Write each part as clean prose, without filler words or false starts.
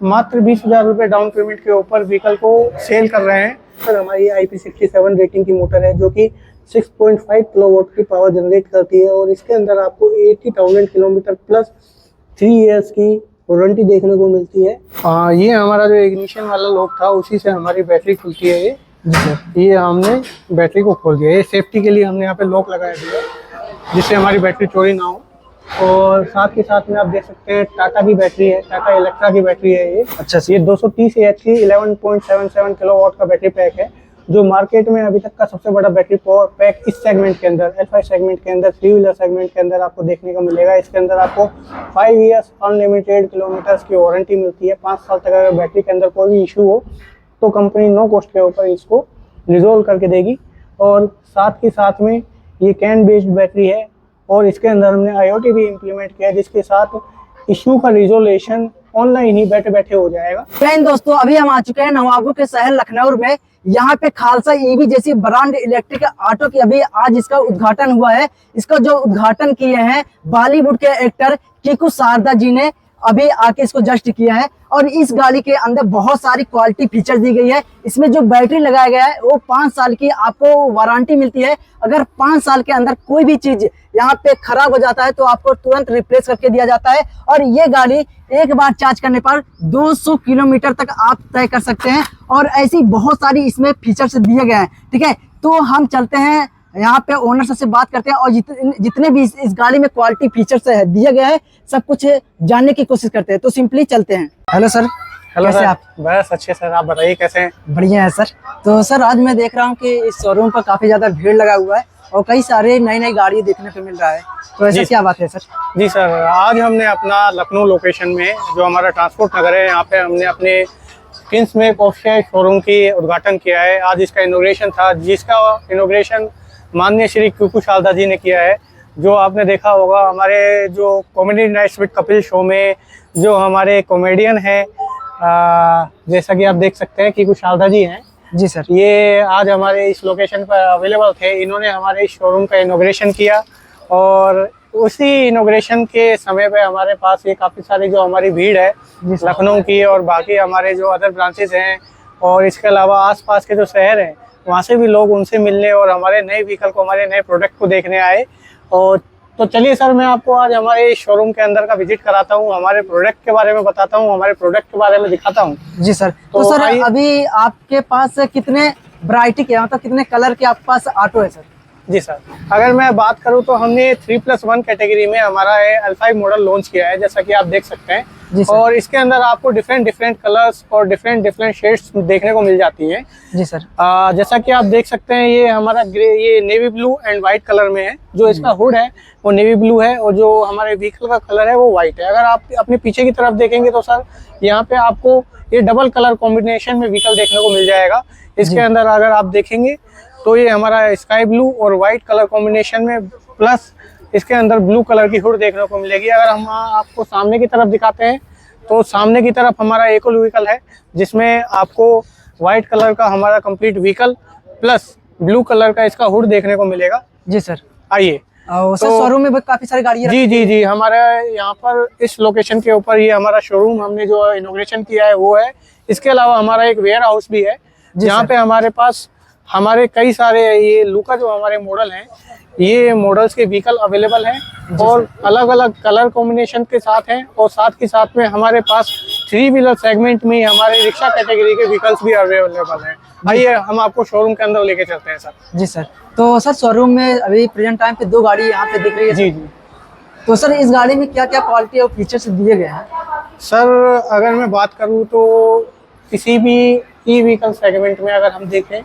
मात्र 20,000 रुपये down payment के ऊपर व्हीकल को सेल कर रहे हैं। सर हमारी IP67 रेटिंग की मोटर है जो कि 6.5 किलोवाट की पावर जनरेट करती है और इसके अंदर आपको 80,000 किलोमीटर प्लस 3 इयर्स की वारंटी देखने को मिलती है। ये हमारा जो इग्निशन वाला लॉक था उसी से हमारी बैटरी खुलती है। ये हमने बैटरी को खोल दिया। ये सेफ्टी के लिए हमने यहाँ पे लॉक लगाया दिया जिससे हमारी बैटरी चोरी ना हो। और साथ के साथ में आप देख सकते हैं टाटा की बैटरी है, टाटा इलेक्ट्रा की बैटरी है ये। अच्छा, ये 230 AH की 11.77 किलोवाट का बैटरी पैक है जो मार्केट में अभी तक का सबसे बड़ा बैटरी पावर पैक इस सेगमेंट के अंदर, L5 सेगमेंट के अंदर, 3 व्हीलर सेगमेंट के अंदर आपको देखने को मिलेगा। इसके अंदर आपको 5 इयर्स अनलिमिटेड किलोमीटर्स की वारंटी मिलती है। 5 साल तक अगर बैटरी के अंदर कोई भी इशू हो तो कंपनी नो कॉस्ट के ऊपर इसको रिजोल्व करके देगी। और साथ ही साथ में ये कैन बेस्ड बैटरी है और इसके अंदर हमने IoT भी इम्प्लीमेंट किया है जिसके साथ इशू का रिजोल्यूशन ऑनलाइन ही बैठे बैठे हो जाएगा। फ्रेंड दोस्तों, अभी हम आ चुके हैं नवाबों के शहर लखनऊ में। यहाँ पे खालसा EV जैसी ब्रांड इलेक्ट्रिक ऑटो की अभी आज इसका उद्घाटन हुआ है। इसका जो उद्घाटन किए हैं बॉलीवुड के एक्टर कीकू शारदा जी ने अभी आके इसको जस्ट किया है। और इस गाड़ी के अंदर बहुत सारी क्वालिटी फीचर दी गई है। इसमें जो बैटरी लगाया गया है वो 5 साल की आपको वारंटी मिलती है। अगर 5 साल के अंदर कोई भी चीज यहाँ पे खराब हो जाता है तो आपको तुरंत रिप्लेस करके दिया जाता है। और ये गाड़ी एक बार चार्ज करने पर 200 किलोमीटर तक आप तय कर सकते हैं। और ऐसी बहुत सारी इसमें फीचर्स दिए गए हैं। ठीक है, तो हम चलते हैं यहाँ पे ओनर से बात करते हैं और जितने भी इस गाड़ी में क्वालिटी फीचर्स दिए गए हैं सब कुछ जानने की कोशिश करते हैं। तो सिंपली चलते हैं। Hello sir. हेलो कैसे सर। आप? बस अच्छे सर, आप बताइए कैसे हैं? बढ़िया है सर। तो सर आज मैं देख रहा हूँ कि इस शोरूम पर काफी ज्यादा भीड़ लगा हुआ है और कई सारे नई गाड़ी देखने को मिल रहा है। तो ऐसा क्या बात है सर? जी सर, आज हमने अपना लखनऊ लोकेशन में जो हमारा ट्रांसपोर्ट नगर है यहाँ पे हमने अपने किंग्स में पोर्शे शोरूम की उद्घाटन किया है। आज इसका इनॉग्रेशन था जिसका इनॉग्रेशन माननीय श्री कीकू शारदा जी ने किया है। जो आपने देखा होगा हमारे जो comedy nights with Kapil show में जो हमारे कॉमेडियन हैं, जैसा कि आप देख सकते हैं कीकू शारदा जी हैं। जी सर। ये आज हमारे इस लोकेशन पर अवेलेबल थे। इन्होंने हमारे इस शोरूम का इनॉग्रेशन किया और उसी इनॉग्रेशन के समय पे हमारे पास ये काफ़ी सारी जो हमारी भीड़ है लखनऊ की और बाकी हमारे जो अदर ब्रांचेस हैं और इसके अलावा आसपास के जो शहर हैं वहाँ से भी लोग उनसे मिलने और हमारे नए व्हीकल को, हमारे नए प्रोडक्ट को देखने आए। और तो चलिए सर, मैं आपको आज हमारे शोरूम के अंदर का विजिट कराता हूँ, हमारे प्रोडक्ट के बारे में बताता हूँ, हमारे प्रोडक्ट के बारे में दिखाता हूँ। जी सर। तो सर अभी आपके पास कितने वैरायटी के, मतलब कितने कलर के आपके पास ऑटो है सर? जी सर, अगर मैं बात करूं तो हमने 3+1 कैटेगरी में हमारा L5 मॉडल लॉन्च किया है जैसा कि आप देख सकते हैं। और इसके अंदर आपको डिफरेंट कलर्स और डिफरेंट शेड्स देखने को मिल जाती हैं। जी सर। जैसा कि आप देख सकते हैं ये हमारा ये navy blue and white colour में है। जो इसका हुड है वो नेवी ब्लू है और जो हमारे व्हीकल का कलर है वो वाइट है। अगर आप अपने पीछे की तरफ देखेंगे तो सर यहाँ पे आपको ये डबल कलर कॉम्बिनेशन में व्हीकल देखने को मिल जाएगा। इसके अंदर अगर आप देखेंगे तो ये हमारा स्काई ब्लू और वाइट कलर कॉम्बिनेशन में प्लस इसके अंदर ब्लू कलर की हुड देखने को मिलेगी। अगर हम आपको सामने की तरफ दिखाते हैं तो सामने की तरफ हमारा एक और व्हीकल है जिसमें आपको वाइट कलर का हमारा complete vehicle plus blue colour का इसका हुड देखने को मिलेगा। जी सर। आइए। तो शोरूम में काफी सारी गाड़ियाँ जी हमारे यहाँ पर इस लोकेशन के ऊपर ये हमारा शोरूम हमने जो इनॉग्रेशन किया है वो है। इसके अलावा हमारा एक वेयर हाउस भी है जहाँ पे हमारे पास हमारे कई सारे ये लूका जो हमारे मॉडल हैं ये मॉडल्स के व्हीकल अवेलेबल हैं और अलग अलग कलर कॉम्बिनेशन के साथ हैं। और साथ के साथ में हमारे पास 3 व्हीलर सेगमेंट में हमारे रिक्शा कैटेगरी के व्हीकल्स भी अवेलेबल हैं। आइए हम आपको शोरूम के अंदर लेके चलते हैं सर। जी सर। तो सर शोरूम में अभी प्रेजेंट टाइम पे 2 गाड़ी यहाँ पे दिख रही है। जी। तो सर इस गाड़ी में क्या क्या क्वालिटी और फीचर्स दिए गए हैं? सर अगर मैं बात करूँ तो किसी भी ई व्हीकल सेगमेंट में अगर हम देखें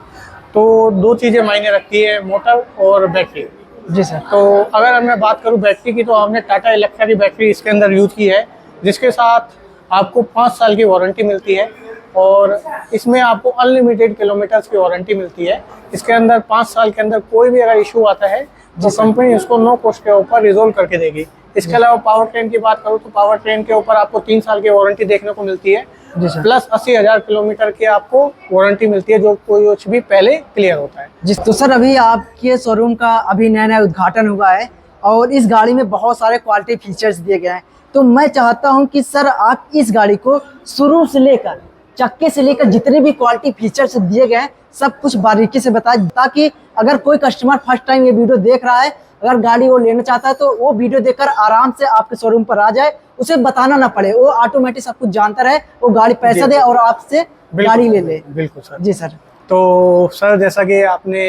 तो 2 चीज़ें मायने रखती है, मोटर और बैटरी। जी सर। तो अगर मैं बात करूं बैटरी की तो हमने टाटा इलेक्ट्रा की बैटरी इसके अंदर यूज़ की है जिसके साथ आपको 5 साल की वारंटी मिलती है और इसमें आपको अनलिमिटेड किलोमीटर्स की वारंटी मिलती है। इसके अंदर 5 साल के अंदर कोई भी अगर इशू आता है तो कंपनी इसको नो कॉस्ट के ऊपर रिजोल्व करके देगी। इसके अलावा पावर ट्रेन की बात करूँ तो पावर ट्रेन के ऊपर आपको 3 साल की वारंटी देखने को मिलती है प्लस 80,000 किलोमीटर की आपको वारंटी मिलती है जो कोई कुछ भी पहले क्लियर होता है। जी। तो सर अभी आपके शोरूम का अभी नया उद्घाटन हुआ है और इस गाड़ी में बहुत सारे क्वालिटी फीचर्स दिए गए हैं। तो मैं चाहता हूं कि सर आप इस गाड़ी को शुरू से लेकर चक्के से लेकर जितने भी क्वालिटी फीचर्स दिए गए हैं सब कुछ बारीकी से बताएं, ताकि अगर कोई कस्टमर फर्स्ट टाइम ये वीडियो देख रहा है, अगर गाड़ी वो लेना चाहता है तो वो वीडियो देखकर आराम से आपके शोरूम पर आ जाए, उसे बताना ना पड़े, वो ऑटोमेटिक सब कुछ जानता रहे, वो गाड़ी पैसा दे और आपसे गाड़ी ले ले। बिल्कुल सर। जी सर। तो सर जैसा कि आपने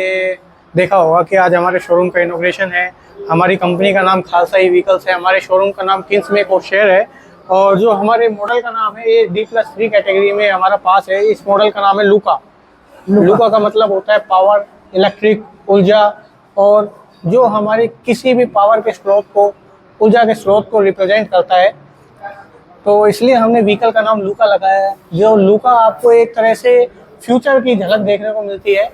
देखा होगा कि आज हमारे शोरूम का इनॉग्रेशन है। हमारी कंपनी का नाम खालसा ई व्हीकल्स है, हमारे शोरूम का नाम किंग्स मेक और शेयर है, और जो हमारे मॉडल का नाम है ये D+3 कैटेगरी में हमारा पास है। इस मॉडल का नाम है लूका। लूका का मतलब होता है पावर, इलेक्ट्रिक, ऊर्जा, और जो हमारे किसी भी पावर के स्रोत को, ऊर्जा के स्रोत को रिप्रेजेंट करता है, तो इसलिए हमने व्हीकल का नाम लूका लगाया है। जो लूका आपको एक तरह से फ्यूचर की झलक देखने को मिलती है,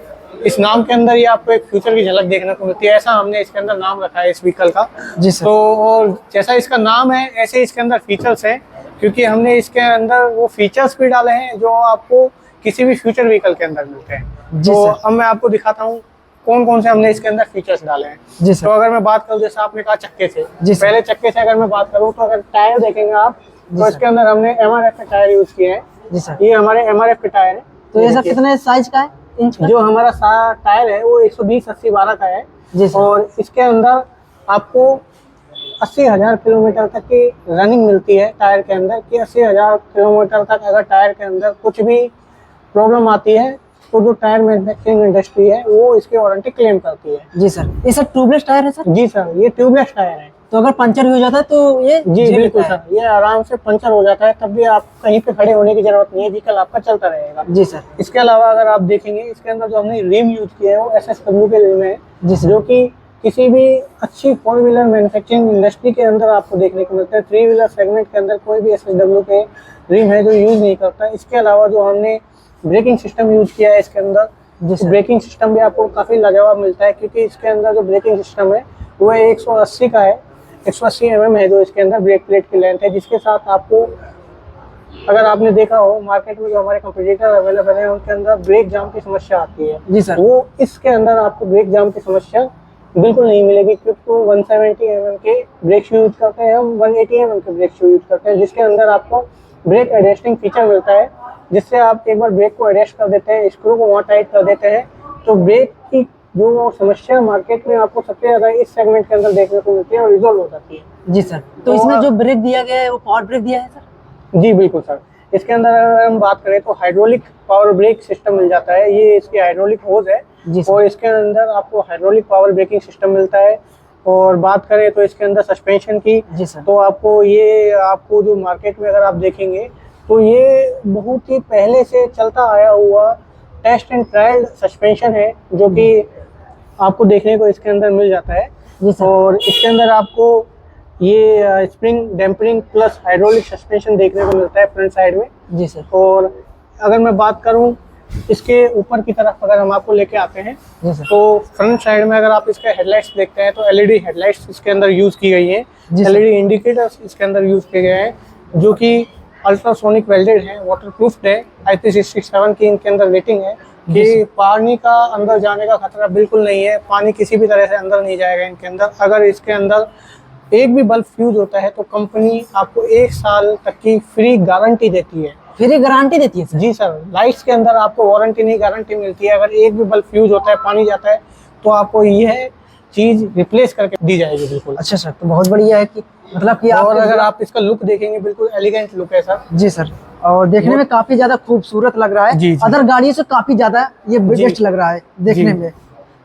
इस नाम के अंदर ही आपको एक फ्यूचर की झलक देखने को मिलती है, ऐसा हमने इसके अंदर नाम रखा है इस व्हीकल का। जी सर। तो और जैसा इसका नाम है ऐसे इसके अंदर फीचर्स हैं, क्योंकि हमने इसके अंदर वो फीचर्स भी डाले हैं जो आपको किसी भी फ्यूचर व्हीकल के अंदर मिलते हैं। जी तो सर। अब मैं आपको दिखाता हूँ कौन कौन से हमने इसके अंदर फीचर्स डाले हैं। जी सर। तो अगर मैं बात करूँ, जैसे आपने कहा चक्के से, जी सर। पहले चक्के से अगर मैं बात करूँ तो अगर टायर देखेंगे आप, तो इसके अंदर हमने MRF के टायर यूज किए हैं। जी सर। ये हमारे MRF के टायर है। तो ये सर कितने साइज का है, इंच का? जो हमारा टायर है वो 120/80/12 का है। जी सर। और इसके अंदर आपको 80,000 किलोमीटर तक की रनिंग मिलती है टायर के अंदर, कि 80,000 किलोमीटर तक अगर टायर के अंदर कुछ भी प्रॉब्लम आती है तो जो टायर मैन्युफैक्चरिंग इंडस्ट्री है वो इसकी वारंटी क्लेम करती है। जी सर। ये सर ट्यूबलेस टायर है सर? जी सर, ये ट्यूबलेस टायर है। तो अगर पंचर भी हो जाता है तो ये जी झेल बिल्कुल लेता है? सर, ये आराम से पंचर हो जाता है, तब भी आप कहीं पे खड़े होने की जरूरत नहीं है, व्हीकल आपका चलता रहेगा। जी सर। इसके अलावा अगर आप देखेंगे, इसके अंदर जो हमने रिम यूज किया है वो SSW के रिम है, जी सर। जो कि किसी भी अच्छी 4 व्हीलर मैन्युफैक्चरिंग इंडस्ट्री के अंदर आपको देखने को मिलता है। 3 व्हीलर सेगमेंट के अंदर कोई भी SSW के रिम है जो यूज नहीं करता। इसके अलावा जो हमने ब्रेकिंग सिस्टम यूज किया है इसके अंदर, ब्रेकिंग सिस्टम भी आपको काफी लाजवाब मिलता है, क्योंकि इसके अंदर जो ब्रेकिंग सिस्टम है वो 180 का है, 180 mm है जो इसके अंदर ब्रेक प्लेट की लेंथ है, जिसके साथ आपको, अगर आपने देखा हो मार्केट में जो हमारे कंपटीटर अवेलेबल हैं उनके अंदर ब्रेक जाम की समस्या आती है। जी सर। वो इसके अंदर आपको ब्रेक जाम की समस्या बिल्कुल नहीं मिलेगी, क्योंकि वो 170 mm के ब्रेक शू यूज करते हैं, हम 180 mm के ब्रेक शू यूज करते हैं, जिसके अंदर आपको ब्रेक एडजस्टिंग फीचर मिलता है, जिससे आप एक बार ब्रेक को एडजस्ट कर देते हैं, स्क्रू को वहाँ टाइट कर देते हैं, तो ब्रेक की जो समस्या मार्केट में आपको सबसे ज्यादा इस सेगमेंट के अंदर देखने को मिलती है और रिजॉल्व हो जाती है। जी सर। तो इसमें जो ब्रेक दिया गया है वो पावर ब्रेक दिया है सर? जी बिल्कुल सर। इसके अंदर अगर हम बात करें तो हाइड्रोलिक पावर ब्रेक सिस्टम मिल जाता है, ये इसकी हाइड्रोलिक होज है, और इसके अंदर आपको हाइड्रोलिक पावर ब्रेकिंग सिस्टम मिलता है। और बात करें तो इसके अंदर सस्पेंशन की, जी सर। तो आपको जो मार्केट में अगर आप देखेंगे तो ये बहुत ही पहले से चलता आया हुआ टेस्ट एंड ट्रायल सस्पेंशन है, जो कि आपको देखने को इसके अंदर मिल जाता है। जी सर। और इसके अंदर आपको ये स्प्रिंग डैम्परिंग प्लस हाइड्रोलिक सस्पेंशन देखने को मिलता है फ्रंट साइड में। जी सर। और अगर मैं बात करूं इसके ऊपर की तरफ, अगर हम आपको लेके आते हैं, जी सर। तो फ्रंट साइड में अगर आप इसके हेडलाइट्स देखते हैं तो LED हेडलाइट्स इसके अंदर यूज की गई हैं, जी सर। LED इंडिकेटर्स इसके अंदर यूज किए गए हैं, जो कि अल्ट्रासोनिक वेल्डेड है, वाटरप्रूफ है, IP67 की इनके अंदर रेटिंग है, कि पानी का अंदर जाने का खतरा बिल्कुल नहीं है, पानी किसी भी तरह से अंदर नहीं जाएगा इनके अंदर। अगर इसके अंदर एक भी बल्ब फ्यूज होता है तो कंपनी आपको 1 साल तक की फ्री गारंटी देती है। फ्री गारंटी देती है सर? जी सर, लाइट्स के अंदर आपको वारंटी नहीं गारंटी मिलती है। अगर एक भी बल्ब फ्यूज होता है, पानी जाता है, तो आपको यह चीज रिप्लेस करके दी जाएगी बिल्कुल। अच्छा सर, तो बहुत बढ़िया है कि मतलब कि और अगर आप इसका लुक देखेंगे, बिल्कुल एलिगेंट लुक है सर। जी सर। और देखने में काफी ज्यादा खूबसूरत लग रहा है, जी, जी। अदर गाड़ियों से काफी ज्यादा ये बेस्ट लग रहा है देखने में।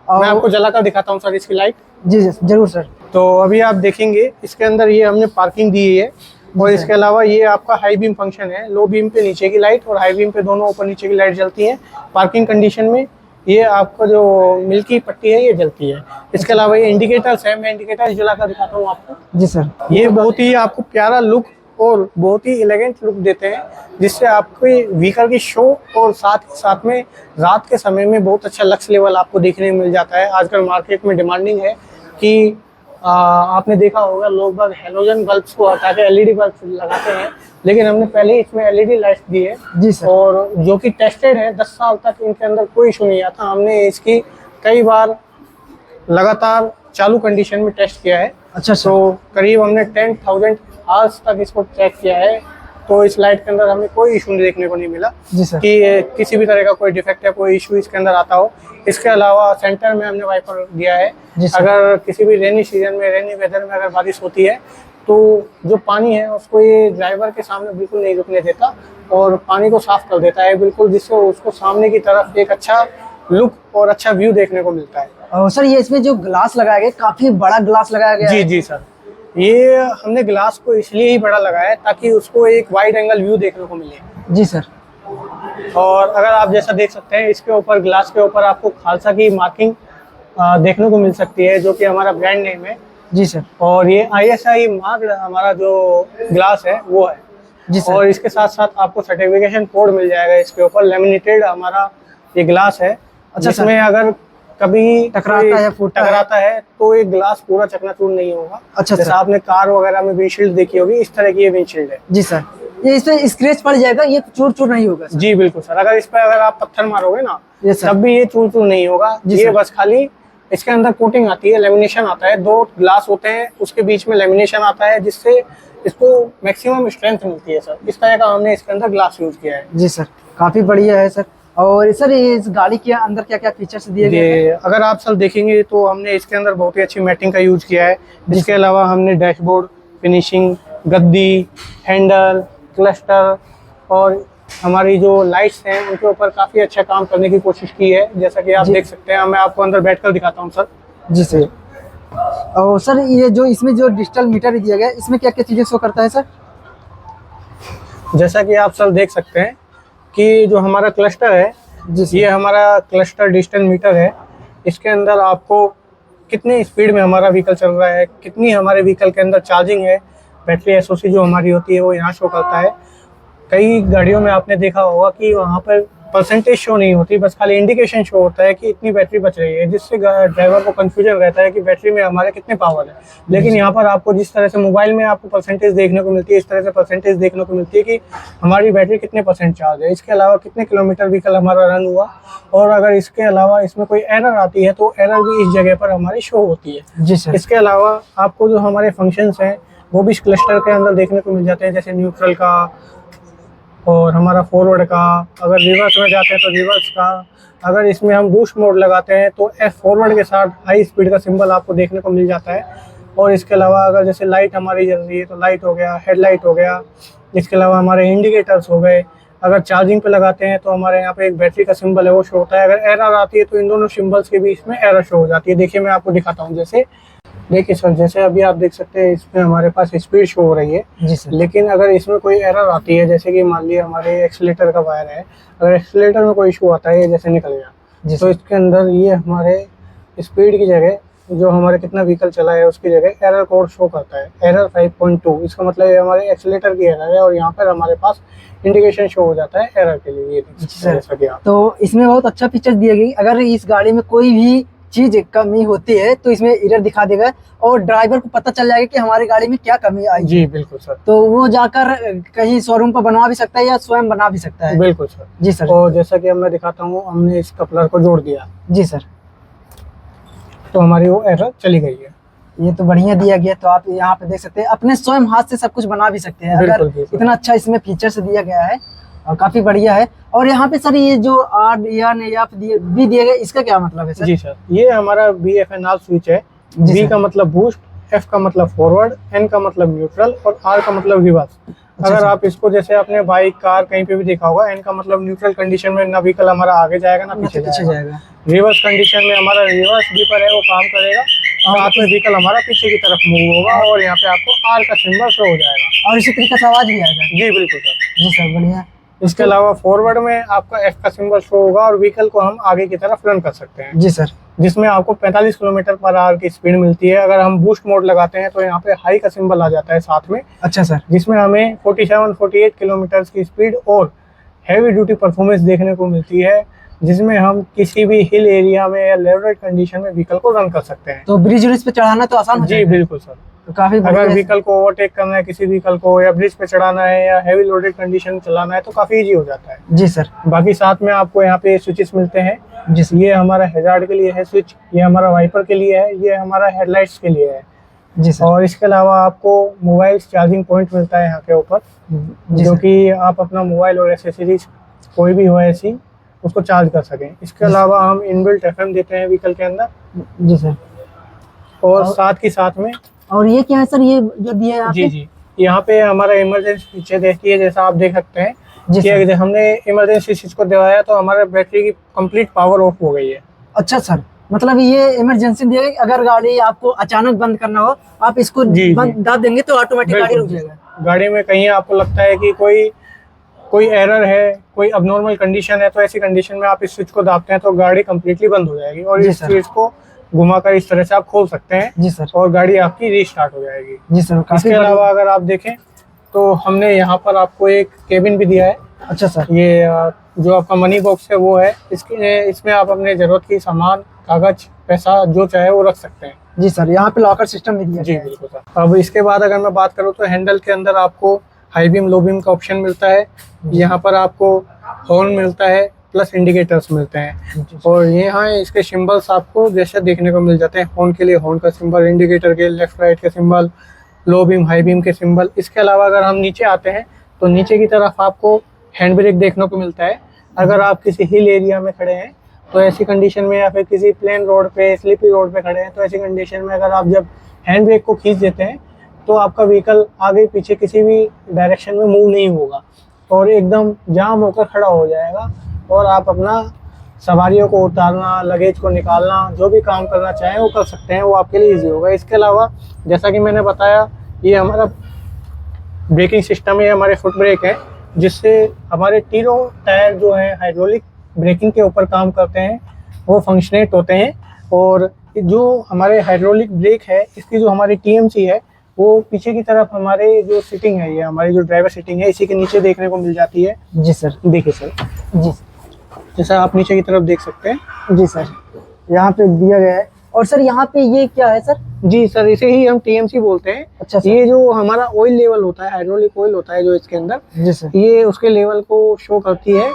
मैं आपको जलाकर दिखाता हूँ सर इसकी लाइट। जी जी जरूर सर। तो अभी आप देखेंगे इसके अंदर ये हमने पार्किंग दी है, और इसके अलावा ये आपका हाई बीम फंक्शन है, लो बीम पे नीचे की लाइट और हाई बीम पे दोनों ऊपर नीचे की लाइट जलती है। पार्किंग कंडीशन में ये आपका जो मिल्की पट्टी है ये जलती है। इसके अलावा ये इंडिकेटर्स है, मैं इंडिकेटर्स जलाकर दिखाता हूँ आपको। जी सर। ये बहुत ही आपको प्यारा लुक और बहुत ही एलिगेंट लुक देते हैं, जिससे आपके व्हीकल की शो और साथ में रात के समय में बहुत अच्छा लक्स लेवल आपको देखने को मिल जाता है। आजकल मार्केट में डिमांडिंग है कि आपने देखा होगा लोग बाग हेलोजन बल्ब्स को हटा के LED बल्ब लगाते हैं, लेकिन हमने पहले इसमें LED लाइट्स दी है। जी सर। और जो कि टेस्टेड है, 10 साल तक इनके अंदर कोई इशू नहीं आता। हमने इसकी कई बार लगातार चालू कंडीशन में टेस्ट किया है, अच्छा सर। तो करीब हमने 10,000 आवर्स तक इसको चेक किया है, तो इस लाइट के अंदर हमें कोई इशू देखने को नहीं मिला जी सर। कि ये किसी भी तरह का कोई डिफेक्ट या कोई इशू इसके अंदर आता हो। इसके अलावा सेंटर में हमने वाइपर दिया है, जी सर। अगर किसी भी रेनी सीजन में, रेनी वेदर में अगर बारिश होती है तो जो पानी है उसको ये ड्राइवर के सामने बिल्कुल नहीं रुकने देता और पानी को साफ कर देता है बिल्कुल, जिससे उसको सामने की तरफ एक अच्छा लुक और अच्छा व्यू देखने को मिलता है। और सर ये इसमें जो ग्लास लगाया गया, काफी बड़ा ग्लास लगाया गया जी है। जी सर, ये हमने ग्लास को इसलिए ही बड़ा लगाया है ताकि उसको एक वाइड एंगल व्यू देखने को मिले। जी सर। और अगर आप जैसा देख सकते हैं, इसके ऊपर, ग्लास के ऊपर आपको खालसा की मार्किंग देखने को मिल सकती है, जो कि हमारा ब्रांड नेम है। जी सर। और ये ISI मार्क हमारा जो ग्लास है वो है। जी सर। और इसके साथ साथ आपको सर्टिफिकेशन कोड मिल जाएगा इसके ऊपर। लेमिनेटेड हमारा ये ग्लास है, जिसमें अगर कभी टकराता है, फूटता टकराता है तो ये ग्लास पूरा चकनाचूर नहीं होगा। अच्छा जैसा सर। आपने कार वगैरह में विंडशील्ड देखी होगी, इस तरह की ये विंडशील्ड है। जी सर। ये इसमें स्क्रैच पड़ जाएगा, ये चूर चूर नहीं होगा सर? जी बिल्कुल सर, अगर इस पर अगर आप पत्थर मारोगे ना यस सर। तब भी ये चूर चूर नहीं होगा। जी ये सर। बस खाली इसके अंदर कोटिंग आती है, लेमिनेशन आता है, 2 ग्लास होते हैं उसके बीच में लेमिनेशन आता है, जिससे इसको मैक्सिमम स्ट्रेंथ मिलती है सर। इस तरह का हमने इसके अंदर ग्लास यूज किया है। जी सर, काफी बढ़िया है सर। और सर ये इस गाड़ी के अंदर क्या क्या फीचर्स दिए गए हैं? ये अगर आप सर देखेंगे तो हमने इसके अंदर बहुत ही अच्छी मैटिंग का यूज किया है। इसके अलावा हमने डैशबोर्ड फिनिशिंग, गद्दी, हैंडल, क्लस्टर और हमारी जो लाइट्स हैं उनके ऊपर काफ़ी अच्छा काम करने की कोशिश की है। जैसा कि आप जी। देख सकते हैं, मैं आपको अंदर बैठकर दिखाता हूँ सर। जी सर। और सर ये जो इसमें जो डिजिटल मीटर दिया गया है, इसमें क्या क्या चीजें शो करता है सर? जैसा कि आप सर देख सकते हैं कि जो हमारा क्लस्टर है, ये हमारा क्लस्टर डिजिटल मीटर है। इसके अंदर आपको कितनी स्पीड में हमारा व्हीकल चल रहा है, कितनी हमारे व्हीकल के अंदर चार्जिंग है, बैटरी एसओसी जो हमारी होती है वो यहाँ शो करता है। कई गाड़ियों में आपने देखा होगा कि वहाँ पर परसेंटेज शो नहीं होती, बस खाली इंडिकेशन शो होता है कि इतनी बैटरी बच रही है, जिससे ड्राइवर को कंफ्यूजन रहता है कि बैटरी में हमारे कितने पावर है। लेकिन यहाँ पर आपको जिस तरह से मोबाइल में आपको परसेंटेज देखने को मिलती है, इस तरह से परसेंटेज देखने को मिलती है कि हमारी बैटरी कितने % चार्ज है, इसके अलावा कितने किलोमीटर व्हीकल हमारा रन हुआ। और अगर इसके अलावा इसमें कोई एरर आती है तो एरर भी इस जगह पर हमारी शो होती है। जी सर। इसके अलावा आपको जो हमारे फंक्शंस हैं वो भी इस क्लस्टर के अंदर देखने को मिल जाते हैं, जैसे न्यूट्रल का और हमारा फॉरवर्ड का। अगर रिवर्स में जाते हैं तो रिवर्स का। अगर इसमें हम बूस्ट मोड लगाते हैं तो F फॉरवर्ड के साथ हाई स्पीड का सिंबल आपको देखने को मिल जाता है। और इसके अलावा अगर जैसे लाइट हमारी जल रही है तो लाइट हो गया, हेडलाइट हो गया। इसके अलावा हमारे इंडिकेटर्स हो गए। अगर चार्जिंग पे लगाते हैं तो हमारे यहाँ पे एक बैटरी का सिंबल है वो शो होता है। अगर एरर आती है तो इन दोनों सिंबल्स के बीच में एरर शो हो जाती है। देखिए मैं आपको दिखाता हूँ। जैसे देखिए सर, जैसे अभी आप देख सकते हैं इसमें हमारे पास स्पीड शो हो रही है। जी सर। लेकिन अगर इसमें कोई एरर आती है, जैसे कि मान लिया हमारे एक्सीलेटर का वायर है, अगर एक्सीलेटर में कोई इशू आता है, जैसे निकल गया, तो इसके अंदर ये हमारे स्पीड की जगह जो हमारे कितना व्हीकल चला है उसकी जगह एरर कोड शो करता है, एरर 5.2। इसका मतलब ये हमारे एक्सीलेटर की एरर है और यहाँ पर हमारे पास इंडिकेशन शो हो जाता है एरर के लिए। ये जैसा कि आप, तो इसमें बहुत अच्छा फीचर दिए गई। अगर इस गाड़ी में कोई भी चीज कमी होती है तो इसमें एरर दिखा देगा और ड्राइवर को पता चल जाएगा कि हमारी गाड़ी में क्या कमी आई। जी बिल्कुल सर। तो वो जाकर कहीं शोरूम पर बनवा भी सकता है या स्वयं बना भी सकता है। बिल्कुल सर। जी सर। और जैसा कि अब मैं दिखाता हूँ, हमने इस कपलर को जोड़ दिया। जी सर। तो हमारी वो एरर चली गई है। ये तो बढ़िया दिया गया। तो आप यहाँ पे देख सकते हैं, अपने स्वयं हाथ से सब कुछ बना भी सकते हैं। बिल्कुल, अगर बिल्कुल। इतना अच्छा इसमें फीचर्स दिया गया है और काफी बढ़िया है। और यहाँ पे सर ये जो आर या भी दिए गए, इसका क्या मतलब है सर? जी सर, ये हमारा BFNR स्विच है। जी B सर। का मतलब बूस्ट, F का मतलब फॉरवर्ड, N का मतलब न्यूट्रल और R का मतलब रिवर्स। अगर सर। आप इसको जैसे अपने बाइक, कार कहीं पे भी देखा होगा, N का मतलब न्यूट्रल कंडीशन में ना व्हीकल हमारा आगे जाएगा ना पीछे जाएगा। रिवर्स कंडीशन में हमारा रिवर्स बीपर है वो काम करेगा, साथ में व्हीकल हमारा पीछे की तरफ मूव होगा और यहाँ पे आपको R का सिंबल शो हो जाएगा। और इसी तरीके से आवाज भी आएगा। जी बिल्कुल सर। जी सर, बढ़िया। इसके अलावा फॉरवर्ड में आपका F का सिंबल शो होगा और व्हीकल को हम आगे की तरफ रन कर सकते हैं। जी सर। जिसमें आपको 45 km/h की स्पीड मिलती है। अगर हम बूस्ट मोड लगाते हैं तो यहाँ पे हाई का सिंबल आ जाता है साथ में। अच्छा सर। जिसमें हमें 47-48 किलोमीटर की स्पीड और हैवी ड्यूटी परफॉर्मेंस देखने को मिलती है, जिसमें हम किसी भी हिल एरिया में या लेवल कंडीशन में व्हीकल को रन कर सकते हैं। तो ब्रिज व्रिज पे चढ़ाना तो आसान हो जी जाएगा? बिल्कुल सर। तो काफी बढ़िया अगर है। व्हीकल को ओवरटेक करना है, किसी व्हीकल को या ब्रिज पे चढ़ाना है या हैवी लोडेड कंडीशन में चलाना है तो काफी इजी हो जाता है। जी सर। बाकी साथ में आपको यहाँ पे स्विचेस मिलते हैं। जी सर। ये हमारा हैजार्ड के लिए है स्विच, ये हमारा वाइपर के लिए है, ये हमारा हेडलाइट्स के लिए है। जी सर। और इसके अलावा आपको मोबाइल चार्जिंग पॉइंट मिलता है यहाँ के ऊपर, जी जो सर। कि आप अपना मोबाइल और एसेसरीज कोई भी हो ऐसी उसको चार्ज कर सकें। इसके अलावा हम इनबिल्ट एफएम देते हैं व्हीकल के अंदर, जी सर। और साथ ही साथ में और ये क्या है सर, ये जो दिया है यहाँ जी पे? जी, यहाँ पे हमारा इमरजेंसी फीचर देखिए, जैसा आप देख सकते हैं जी कि सर। अगर हमने इमरजेंसी स्विच को दबाया तो हमारा बैटरी की कंप्लीट पावर ऑफ हो गई है। अच्छा सर, मतलब ये इमरजेंसी दिया है कि अगर गाड़ी आपको अचानक बंद करना हो, आप इसको जी, बंद जी। दाब देंगे तो ऑटोमेटिक गाड़ी रुक बिल्कुल, जाएगा। गाड़ी में कहीं आपको लगता है कि कोई कोई एरर है, कोई अबनॉर्मल कंडीशन है, तो ऐसी कंडीशन में आप इस स्विच को दाबते हैं तो गाड़ी कंप्लीटली बंद हो जाएगी, और जी इस सर। स्विच को घुमाकर इस तरह से आप खोल सकते हैं जी सर। और गाड़ी आपकी रीस्टार्ट हो जाएगी। जी सर, काफी इसके अलावा अगर आप देखें तो हमने यहाँ पर आपको एक केबिन भी दिया है। अच्छा सर। ये जो आपका मनी बॉक्स है वो है, इसमें आप अपने जरूरत की सामान, कागज, पैसा जो चाहे वो रख सकते हैं। जी सर, यहाँ पे लॉकर सिस्टम भी दिया जी गया है। बिल्कुल सर। अब इसके बाद अगर मैं बात करूँ तो हैंडल के अंदर आपको हाई बीम लो बीम का ऑप्शन मिलता है। यहाँ पर आपको हॉर्न मिलता है, प्लस इंडिकेटर्स मिलते हैं, जी सर। और यहाँ इसके सिंबल्स आपको जैसे देखने को मिल जाते हैं। हॉर्न के लिए हॉर्न का सिंबल, इंडिकेटर के लेफ्ट राइट के symbol, low beam high beam के सिंबल। इसके अलावा अगर हम नीचे आते हैं तो नीचे की तरफ आपको हैंड ब्रेक देखने को मिलता है। अगर आप किसी हिल एरिया में खड़े हैं तो ऐसी कंडीशन में, या फिर किसी प्लेन रोड पे, स्लिपी रोड पे खड़े हैं तो ऐसी कंडीशन में अगर आप जब हैंड ब्रेक को खींच देते हैं तो आपका व्हीकल आगे पीछे किसी भी डायरेक्शन में मूव नहीं होगा और एकदम जाम होकर खड़ा हो जाएगा, और आप अपना सवारियों को उतारना, लगेज को निकालना, जो भी काम करना चाहें वो कर सकते हैं, वो आपके लिए ईजी होगा। इसके अलावा जैसा कि मैंने बताया, ये हमारा ब्रेकिंग सिस्टम है, हमारे फुट ब्रेक है, जिससे हमारे तीनों टायर जो है हाइड्रोलिक ब्रेकिंग के ऊपर काम करते हैं, वो फंक्शनेट होते हैं। और जो हमारे हाइड्रोलिक ब्रेक है, इसकी जो हमारी टीएमसी है वो पीछे की तरफ हमारे जो सीटिंग है, ये हमारी जो ड्राइवर सीटिंग है, इसी के नीचे देखने को मिल जाती है। जी सर। देखिए सर, जी जैसा आप नीचे की तरफ देख सकते हैं। जी सर, यहाँ पे दिया गया है। और सर यहाँ पे ये क्या है सर? जी सर, इसे ही हम टीएमसी बोलते हैं। अच्छा सर। ये जो हमारा ऑयल लेवल होता है, हाइड्रोलिक ऑयल होता है जो इसके अंदर, जी सर। ये उसके लेवल को शो करती है।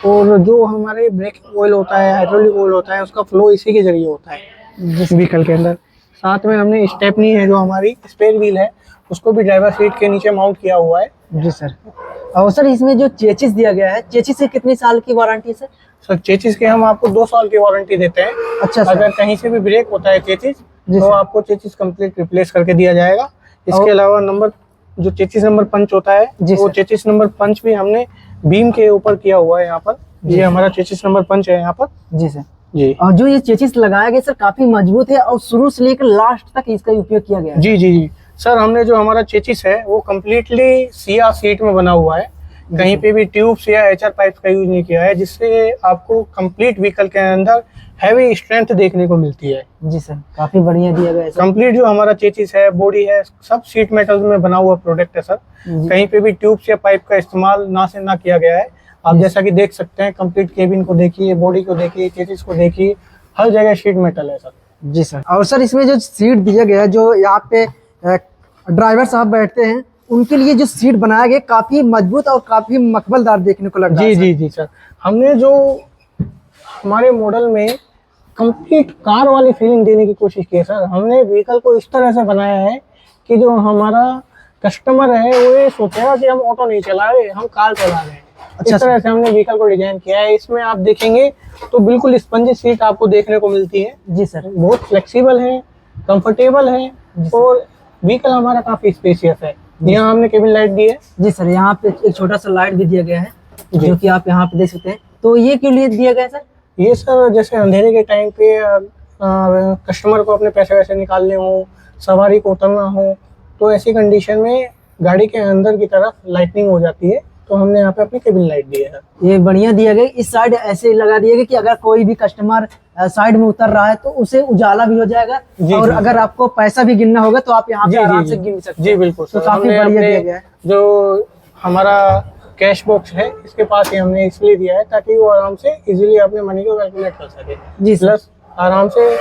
और जो हमारे ब्रेकिंग ऑयल होता है, हाइड्रोलिक ऑयल होता है, उसका फ्लो इसी के जरिए होता है व्हीकल के अंदर। साथ में हमने स्टेपनी है, जो हमारी स्पेयर व्हील है, उसको भी ड्राइवर सीट के नीचे माउंट किया हुआ है। जी सर। और सर इसमें जो चेचिस दिया गया है, चेचिस से कितनी साल की वारंटी है सर? सर चेचिस के हम आपको 2 साल की वारंटी देते हैं। अच्छा सर। अगर कहीं से भी ब्रेक होता है चेचिस, जी तो सर। आपको चेचिस कंप्लीट रिप्लेस करके दिया जाएगा। इसके अलावा जो चेचिस नंबर पंच होता है, जी वो सर। चेचिस नंबर पंच भी हमने बीम के ऊपर किया हुआ है यहाँ पर। ये हमारा चेचिस नंबर पंच है यहाँ पर। जी सर। जी और जो ये चेचिस लगाया गया सर काफी मजबूत है, और शुरू से लेकर लास्ट तक इसका उपयोग किया गया है। जी जी जी सर, हमने जो हमारा चेचिस है वो कम्प्लीटली सिया सीट में बना हुआ है। कहीं पे भी ट्यूब्स या एचआर पाइप का यूज नहीं किया है, जिससे आपको कंप्लीट व्हीकल के अंदर हैवी स्ट्रेंथ देखने को मिलती है। जी सर, काफी बढ़िया दिया गया है सर। कंप्लीट जो हमारा चेचिस है, बॉडी है, सब सीट मेटल में बना हुआ प्रोडक्ट है सर। जी। कहीं पे भी ट्यूब्स या पाइप का इस्तेमाल ना से ना किया गया है। आप जैसा कि देख सकते हैं, कंप्लीट केबिन को देखिए, बॉडी को देखिए, चेचिस को देखिए, हर जगह शीट मेटल है सर। जी सर। और सर इसमें जो सीट दिया गया है, जो यहाँ पे ड्राइवर साहब बैठते हैं, उनके लिए जो सीट बनाया गया काफी मजबूत और काफी मकबलदार देखने को लग रहा है। जी जी जी सर, हमने जो हमारे मॉडल में कंप्लीट कार वाली फीलिंग देने की कोशिश की है सर। हमने व्हीकल को इस तरह से बनाया है कि जो हमारा कस्टमर है वो ये सोचेगा कि हम ऑटो नहीं चला रहे, हम कार चला रहे हैं। अच्छा इस तरह से हमने व्हीकल को डिजाइन किया है। इसमें आप देखेंगे तो बिल्कुल स्पंजी सीट आपको देखने को मिलती है। जी सर। बहुत फ्लेक्सिबल है, कंफर्टेबल है, और व्हीकल हमारा काफी स्पेशियस है। यहाँ हमने केबिन लाइट दी है। जी सर, यहाँ पे एक छोटा सा लाइट भी दिया गया है, जी। जो कि आप यहाँ पे देख सकते हैं। तो ये क्यों लिए दिया गया है सर? ये सर जैसे अंधेरे के टाइम पे कस्टमर को अपने पैसे वैसे निकालने हो, सवारी को उतरना हो, तो ऐसी कंडीशन में गाड़ी के अंदर की तरफ लाइटनिंग हो जाती है, तो हमने यहाँ पे अपनी केबिन लाइट दी है। ये बढ़िया दिया गया। इस साइड ऐसे लगा दिया गया कि अगर कोई भी कस्टमर साइड में उतर रहा है तो उसे उजाला भी हो जाएगा, और अगर आपको पैसा भी गिनना होगा तो आप यहाँ पे आराम से गिन सकते हैं। जी बिल्कुल तो सर, काफी हमने बढ़िया अपने दिया गया है। जो हमारा कैश बॉक्स है इसके पास ही हमने इसलिए दिया है ताकि वो आराम से इजीली अपने मनी को कैलकुलेट कर सके। जी सर। प्लस आराम से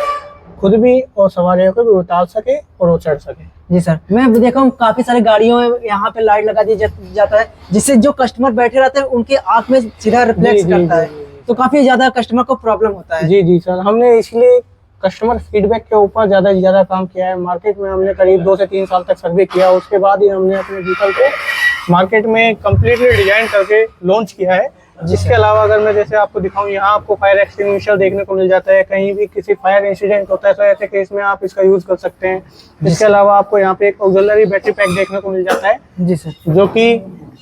खुद भी और सवारियों को भी उतार सके और वो चढ़ सके। जी सर, मैं देखा हूँ काफी सारे गाड़ियों में यहाँ पे लाइट लगा दिया जाता है, जिससे जो कस्टमर बैठे रहते हैं उनके आंख में सीधा रिफ्लेक्स जी, करता है, जी, जी। तो काफी ज्यादा कस्टमर को प्रॉब्लम होता है। जी जी सर, हमने इसलिए कस्टमर फीडबैक के ऊपर ज़्यादा से ज़्यादा काम किया है। मार्केट में हमने करीब 2 से 3 साल तक सर्वे किया, उसके बाद ही हमने अपने व्हीकल को मार्केट में कम्प्लीटली डिजाइन करके लॉन्च किया है। जिसके अलावा अगर मैं जैसे आपको दिखाऊं, यहाँ आपको फायर एक्सटिंग्विशर देखने को मिल जाता है। कहीं भी किसी फायर इंसिडेंट होता है तो ऐसे केस में आप इसका यूज़ कर सकते हैं। इसके अलावा आपको यहाँ पे एक ऑक्सिलरी बैटरी पैक देखने को मिल जाता है, जी सर, जो कि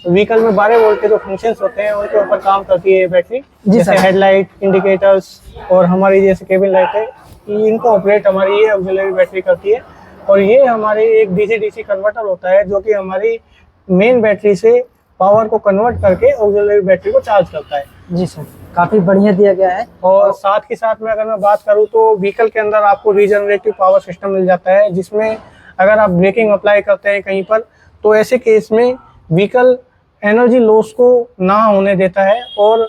व्हीकल में 12 वोल्ट के जो फंक्शंस होते हैं उनके ऊपर काम करती है ये बैटरी। जैसे हेडलाइट, इंडिकेटर्स और हमारी जैसे केबिन लाइट है, इनको ऑपरेट हमारी ये ऑक्सिलरी बैटरी करती है। और ये हमारे एक डीसी डीसी कन्वर्टर होता है जो कि हमारी मेन बैटरी से पावर को कन्वर्ट करके ऑक्सिलरी बैटरी को चार्ज करता है। जी सर, काफी बढ़िया दिया गया है। और साथ ही साथ में अगर मैं बात करूं तो व्हीकल के अंदर आपको रीजनरेटिव पावर सिस्टम मिल जाता है, जिसमें अगर आप ब्रेकिंग अप्लाई करते हैं कहीं पर तो ऐसे केस में व्हीकल एनर्जी लॉस को ना होने देता है और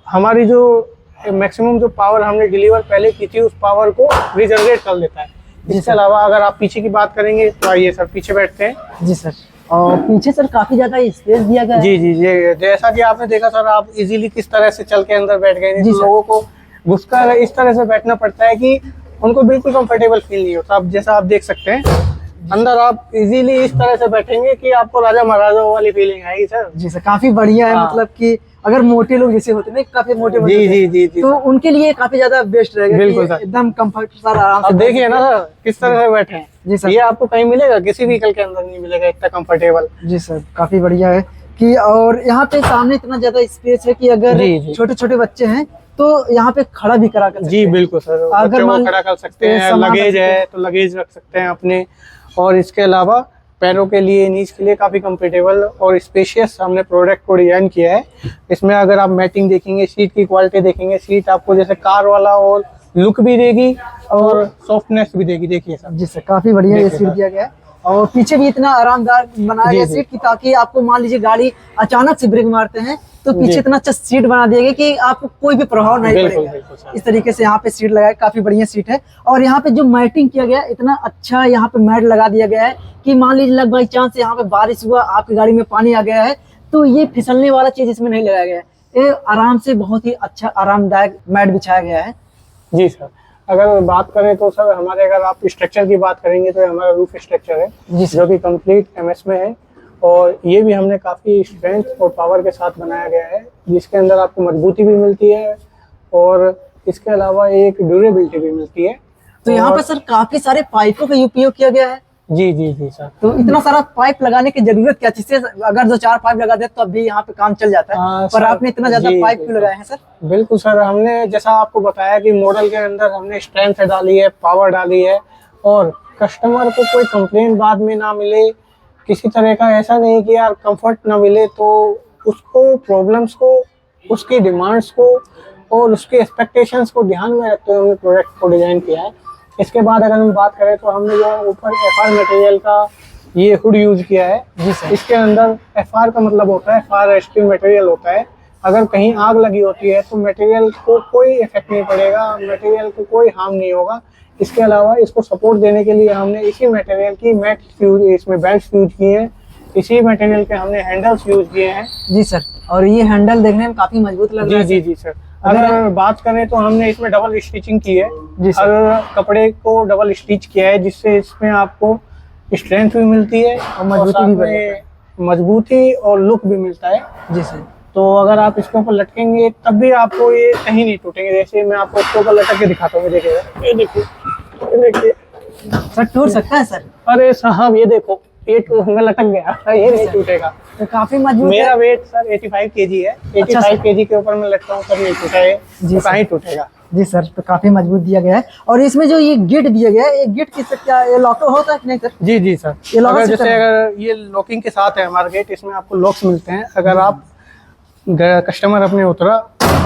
हमारी जो मैक्सिमम जो पावर हमने डिलीवर पहले की थी उस पावर को रीजनरेट कर लेता है। इसके अलावा अगर आप पीछे की बात करेंगे तो आइए सर पीछे बैठते हैं। जी सर, और पीछे सर काफी ज्यादा स्पेस दिया गया है। जी जी जी, जैसा कि आपने देखा सर, आप इजीली किस तरह से चल के अंदर बैठ गए। नहीं तो लोगों को घुसकर इस तरह से बैठना पड़ता है कि उनको बिल्कुल कंफर्टेबल फील नहीं होता। अब जैसा आप देख सकते हैं अंदर आप इजीली इस तरह से बैठेंगे कि आपको राजा महाराजाओं वाली फीलिंग आएगी सर। जी सर, काफी बढ़िया है। मतलब कि अगर मोटे लोग जैसे होते हैं ना, काफी मोटे जी जी जी जी, तो उनके लिए काफी ज्यादा बेस्ट रहेगा। बिल्कुल सर, एकदम कंफर्ट सर, आराम से देखिए ना सर किस तरह से बैठे हैं। जी सर, ये आपको कहीं मिलेगा, किसी व्हीकल के अंदर नहीं मिलेगा इतना कंफर्टेबल। जी सर, काफी बढ़िया है कि और यहाँ पे सामने इतना ज्यादा स्पेस है कि अगर छोटे छोटे बच्चे हैं तो यहाँ पे खड़ा भी करा कर। जी बिल्कुल सर, बच्चों को खड़ा कर सकते हैं। लगेज है तो लगेज रख सकते हैं अपने। और इसके अलावा पैरों के लिए, नीज के लिए काफ़ी कंफर्टेबल और स्पेशियस हमने प्रोडक्ट को डिजाइन किया है। इसमें अगर आप मैटिंग देखेंगे, सीट की क्वालिटी देखेंगे, सीट आपको जैसे कार वाला और लुक भी देगी और सॉफ्टनेस भी देगी। देखिए सर, जी सर, काफी बढ़िया ये सीट दिया गया है। और पीछे भी इतना आरामदायक बनाया गया सीट की, ताकि आपको मान लीजिए गाड़ी अचानक से ब्रेक मारते हैं तो पीछे इतना अच्छा सीट बना दिया गया कि आपको कोई भी प्रभाव नहीं पड़ेगा। इस तरीके से यहाँ पे सीट लगाया, काफी बढ़िया सीट है। और यहाँ पे जो मैटिंग किया गया, इतना अच्छा यहाँ पे मैट लगा दिया गया है कि मान लीजिए लग बाई चांस यहाँ पे बारिश हुआ, आपकी गाड़ी में पानी आ गया है तो ये फिसलने वाला चीज इसमें नहीं लगाया गया है। ये आराम से बहुत ही अच्छा आरामदायक मैट बिछाया गया है। जी सर, अगर बात करें तो सर हमारे, अगर आप स्ट्रक्चर की बात करेंगे तो हमारा रूफ स्ट्रक्चर है जो कि कंप्लीट एमएस में है। और ये भी हमने काफ़ी स्ट्रेंथ और पावर के साथ बनाया गया है, जिसके अंदर आपको मजबूती भी मिलती है और इसके अलावा एक ड्यूरेबिलिटी भी मिलती है। तो यहाँ पे सर काफी सारे पाइपों का उपयोग किया गया है। जी जी जी सर, तो इतना सारा पाइप लगाने की जरूरत क्या थी? अगर 2-4 पाइप लगा दे तो अभी यहाँ पे काम चल जाता है, पर आपने इतना ज्यादा पाइप क्यों लगाए हैं सर? बिल्कुल सर, हमने जैसा आपको बताया कि मॉडल के अंदर हमने स्ट्रेंथ डाली है, पावर डाली है और कस्टमर को कोई कंप्लेंट बाद में ना मिले, किसी तरह का ऐसा नहीं कि यार कंफर्ट ना मिले, तो उसको प्रॉब्लम्स को, उसकी डिमांड्स को और उसके एक्सपेक्टेशंस को ध्यान में रखते हुए हमने प्रोडक्ट को डिजाइन किया है। इसके बाद अगर हम बात करें तो हमने जो ऊपर एफआर मटेरियल का ये हुड यूज किया है। जी सर, इसके अंदर एफआर का मतलब होता है फायर रेस्क्यू मटेरियल होता है। अगर कहीं आग लगी होती है तो मटेरियल को कोई इफेक्ट नहीं पड़ेगा, मटेरियल को कोई हार्म नहीं होगा। इसके अलावा इसको सपोर्ट देने के लिए हमने इसी मटेरियल की मैट फ्यूज, इसमें बेल्ट यूज किए हैं, इसी मटेरियल के हमने हैंडल्स यूज किए हैं। जी सर, और ये हैंडल देखने में काफी मजबूत लग रहा है। जी जी सर, अगर बात करें तो हमने इसमें डबल स्टिचिंग की है। हर कपड़े को डबल स्टिच किया है, जिससे इसमें आपको स्ट्रेंथ भी मिलती है और मजबूती और लुक भी मिलता है। जी सर, तो अगर आप इसके ऊपर लटकेंगे तब भी आपको ये कहीं नहीं टूटेंगे। जैसे मैं आपको इसके ऊपर लटक के दिखाता हूँ, देखिएगा, ये देखिए, ये देखिए सर, टूट सकता है सर? अरे साहब ये देखो, ये मैं लटक गया, ये नहीं टूटेगा। तो काफी मजबूत है। मेरा वेट सर 85 केजी है, 85 केजी के ऊपर मैं लटका हूँ, कभी नहीं टूटा है, तो कहीं टूटेगा। जी सर, तो काफी मजबूत दिया गया है। और इसमें जो ये गेट दिया गया है, ये गेट किससे, क्या ये लॉक होता है कि नहीं सर? जी जी सर, ये अगर जैसे अगर ये लॉकिंग के साथ है हमारा गेट, इसमें आपको लॉक्स मिलते हैं। अगर आप कस्टमर अपने उतरा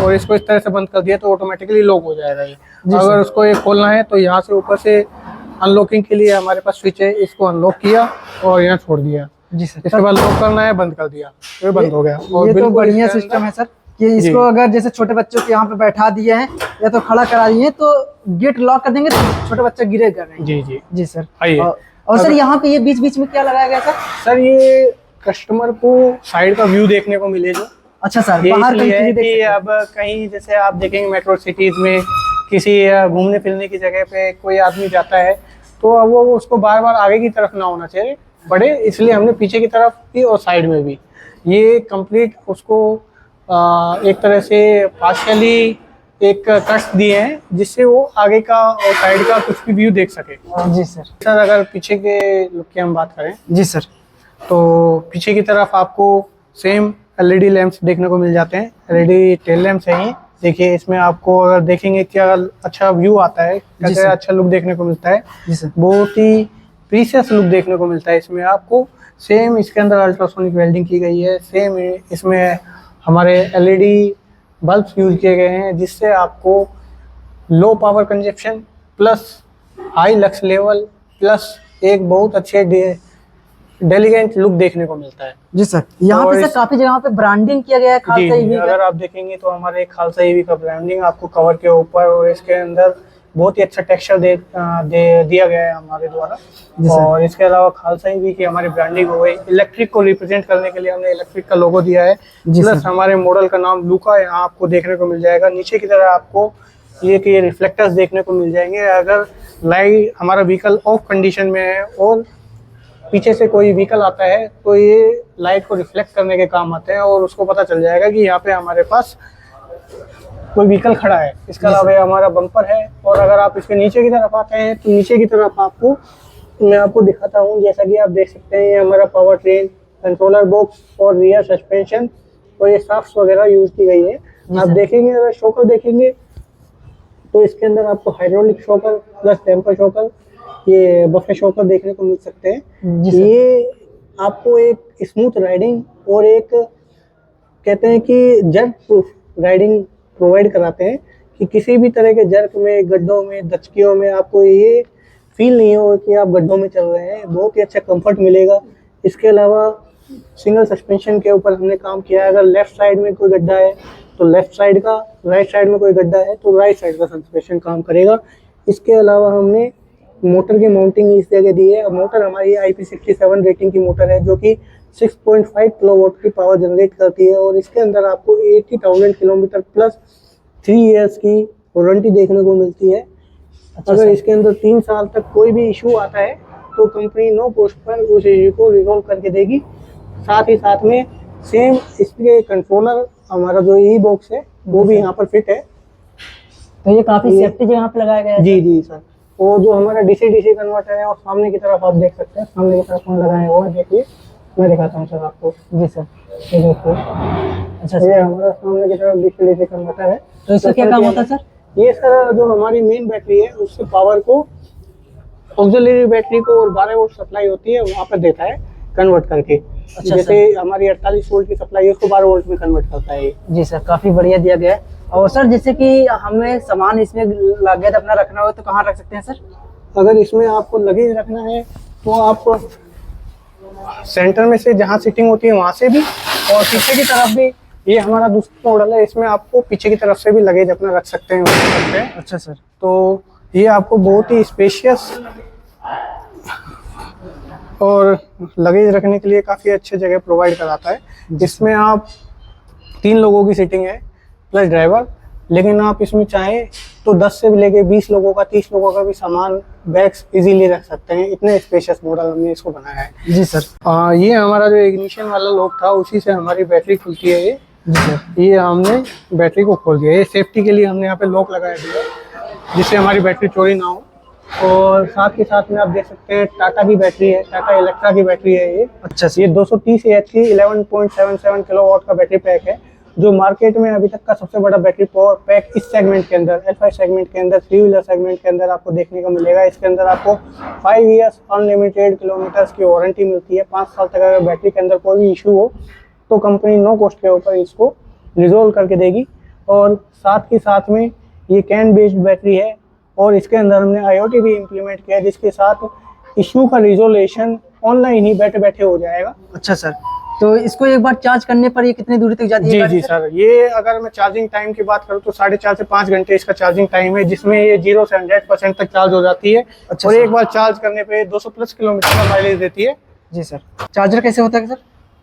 और इसको इस तरह से बंद कर दिया तो ऑटोमेटिकली लॉक हो जाएगा ये। अगर उसको ये खोलना है तो यहाँ से ऊपर से अनलॉकिंग के लिए हमारे पास स्विच है, इसको अनलॉक किया और यहाँ छोड़ दिया। जी सर, इसके बाद लॉक करना है, बंद कर दिया, ये बंद हो गया। और ये तो बढ़िया सिस्टम है सर कि इसको अगर जैसे छोटे बच्चों को यहाँ पे बैठा दिए हैं या तो खड़ा करा दिए तो गेट लॉक कर देंगे तो छोटे बच्चे गिरेगा नहीं। जी जी जी सर, आइए। और सर यहाँ पे ये बीच बीच में क्या लगाया गया सर? सर ये कस्टमर को साइड का व्यू देखने को मिले जो। अच्छा सर, बाहर कि अब कहीं जैसे आप देखेंगे मेट्रो सिटीज में किसी घूमने फिरने की जगह पे कोई आदमी जाता है तो अब वो उसको बार बार आगे की तरफ ना होना चाहिए बड़े, इसलिए हमने पीछे की तरफ भी और साइड में भी ये कंप्लीट उसको एक तरह से पार्शियली एक कट्स दिए हैं जिससे वो आगे का और साइड का कुछ भी व्यू देख सके। जी सर। सर अगर पीछे के लुक की हम बात करें जी सर। तो पीछे की तरफ आपको सेम एलईडी लैंप्स देखने को मिल जाते हैं, एलईडी टेल लैंप्स हैं ये। देखिए इसमें आपको अगर देखेंगे क्या अच्छा व्यू आता है, कैसे अच्छा लुक देखने को मिलता है। जी सर। बहुत ही प्रीशियस लुक देखने को मिलता है इसमें आपको। सेम इसके अंदर अल्ट्रासोनिक वेल्डिंग की गई है, सेम इसमें हमारे एलईडी बल्ब्स यूज किए गए हैं जिससे आपको low power consumption plus high lux level plus एक बहुत अच्छे डेलिगेंट लुक देखने को मिलता है। जी सर। यहाँ पे सर काफी जगह पे ब्रांडिंग किया गया है खालसा ईवी का। अगर आप देखेंगे तो हमारे खालसा ईवी का ब्रांडिंग आपको कवर के ऊपर और इसके अंदर बहुत ही अच्छा टेक्सचर दिया गया है हमारे द्वारा। और इसके अलावा खालसा ईवी की हमारी ब्रांडिंग हो गई, इलेक्ट्रिक को रिप्रेजेंट करने के लिए हमने इलेक्ट्रिक का लोगो दिया है। प्लस हमारे मॉडल का नाम लूका यहाँ आपको देखने को मिल जाएगा। नीचे की तरह आपको ये रिफ्लेक्टर्स देखने को मिल जाएंगे। अगर लाइट हमारा व्हीकल ऑफ कंडीशन में है और पीछे से कोई व्हीकल आता है तो ये लाइट को रिफ्लेक्ट करने के काम आते हैं और उसको पता चल जाएगा कि यहाँ पे हमारे पास कोई व्हीकल खड़ा है। इसके अलावा हमारा बम्पर है। और अगर आप इसके नीचे की तरफ आते हैं तो नीचे की तरफ मैं आपको दिखाता हूँ। जैसा कि आप देख सकते हैं ये हमारा पावर ट्रेन, कंट्रोलर बॉक्स और रियर सस्पेंशन और ये शाफ्ट्स वगैरह यूज की गई है। आप देखेंगे अगर शॉकर देखेंगे तो इसके अंदर आपको hydraulic shocker plus temper shocker, ये बफे शॉकर देखने को मिल सकते हैं। ये आपको एक स्मूथ राइडिंग और एक कहते हैं कि जर्क प्रूफ राइडिंग प्रोवाइड कराते हैं कि किसी भी तरह के जर्क में, गड्ढों में, दचकियों में आपको ये फील नहीं होगा कि आप गड्ढों में चल रहे हैं। बहुत ही अच्छा कंफर्ट मिलेगा। इसके अलावा सिंगल सस्पेंशन के ऊपर हमने काम किया है। अगर लेफ्ट साइड में कोई गड्ढा है तो लेफ्ट साइड का, राइट साइड में कोई गड्ढा है तो राइट साइड का सस्पेंशन काम करेगा। इसके अलावा हमने मोटर की माउंटिंग इस जगह दी है। मोटर हमारी IP67 रेटिंग की मोटर है जो कि 6.5 किलोवाट की पावर जनरेट करती है और इसके अंदर आपको 80,000 किलोमीटर प्लस 3 इयर्स की वारंटी देखने को मिलती है। अगर इसके अंदर 3 साल तक कोई भी इशू आता है तो कंपनी नो कॉस्ट पर उस इशू को रिजॉल्व करके देगी। साथ ही साथ में सेम इसके कंट्रोलर हमारा जो ई बॉक्स है वो भी यहाँ पर फिट है। तो ये काफी सेफ्टी जगह पे लगाया गया है। जी सर। और जो हमारा डीसी कन्वर्टर है और सामने की तरफ आप देख सकते हैं, सामने की तरफ कौन लगाए हुआ है देखिए, मैं दिखाता हूँ सर आपको। जी सर, ये देखिए। अच्छा, ये हमारा सामने की तरफ डीसी कन्वर्टर है। तो इसका क्या काम होता है सर? ये सर जो हमारी मेन बैटरी है उससे पावर को ऑक्सिलरी बैटरी को और 12 वोल्ट सप्लाई होती है वहाँ पर देता है कन्वर्ट करके। अच्छा, जैसे हमारी 48 वोल्ट की सप्लाई है उसको 12 वोल्ट में कन्वर्ट करता है। जी सर, काफी बढ़िया दिया गया है। और सर जैसे कि हमें सामान इसमें लगेज अपना रखना हो तो कहाँ रख सकते हैं सर? अगर इसमें आपको लगेज रखना है तो आप सेंटर में से जहाँ सीटिंग होती है वहाँ से भी, और पीछे की तरफ भी, ये हमारा दूसरा मॉडल है, इसमें आपको पीछे की तरफ से भी लगेज अपना रख सकते हैं। अच्छा सर। तो ये आपको बहुत ही स्पेशियस और लगेज रखने के लिए काफ़ी अच्छी जगह प्रोवाइड कराता है। इसमें आप 3 लोगों की सीटिंग है प्लस ड्राइवर, लेकिन आप इसमें चाहें तो 10 से लेके 20 लोगों का, 30 लोगों का भी सामान बैग्स इजीली रख सकते हैं। इतने स्पेशियस मॉडल हमने इसको बनाया है। जी सर। ये हमारा जो इग्निशन वाला लॉक था उसी से हमारी बैटरी खुलती है। ये जी सर, ये हमने बैटरी को खोल दिया। ये सेफ्टी के लिए हमने यहाँ पे लॉक लगाया दिया जिससे हमारी बैटरी चोरी ना हो। और साथ ही साथ में आप देख सकते हैं टाटा की बैटरी है, टाटा इलेक्ट्रा की बैटरी है ये। अच्छा, ये 230 AH की 11.77 किलोवाट का बैटरी पैक है जो मार्केट में अभी तक का सबसे बड़ा बैटरी पावर पैक इस सेगमेंट के अंदर, L5 सेगमेंट के अंदर, 3 व्हीलर सेगमेंट के अंदर आपको देखने को मिलेगा। इसके अंदर आपको 5 इयर्स अनलिमिटेड किलोमीटर्स की वारंटी मिलती है। 5 साल तक अगर बैटरी के अंदर कोई भी इशू हो तो कंपनी नो कॉस्ट के ऊपर इसको रिजोल्व करके देगी। और साथ ही साथ में ये कैन बेस्ड बैटरी है और इसके अंदर हमने IoT भी इम्प्लीमेंट किया है जिसके साथ इशू का रिजोल्यूशन ऑनलाइन ही बैठे बैठे हो जाएगा। अच्छा सर, तो इसको एक बार चार्ज करने पर ये कितनी दूरी तक जाती है? जी सर, ये अगर मैं चार्जिंग टाइम की बात करूँ तो 4.5 से 5 घंटे इसका चार्जिंग टाइम है जिसमें ये 0 से 100% तक चार्ज हो जाती है। अच्छा, और एक बार चार्ज करने पे 200 प्लस किलोमीटर का माइलेज देती है। जी सर। चार्जर कैसे होता है सर?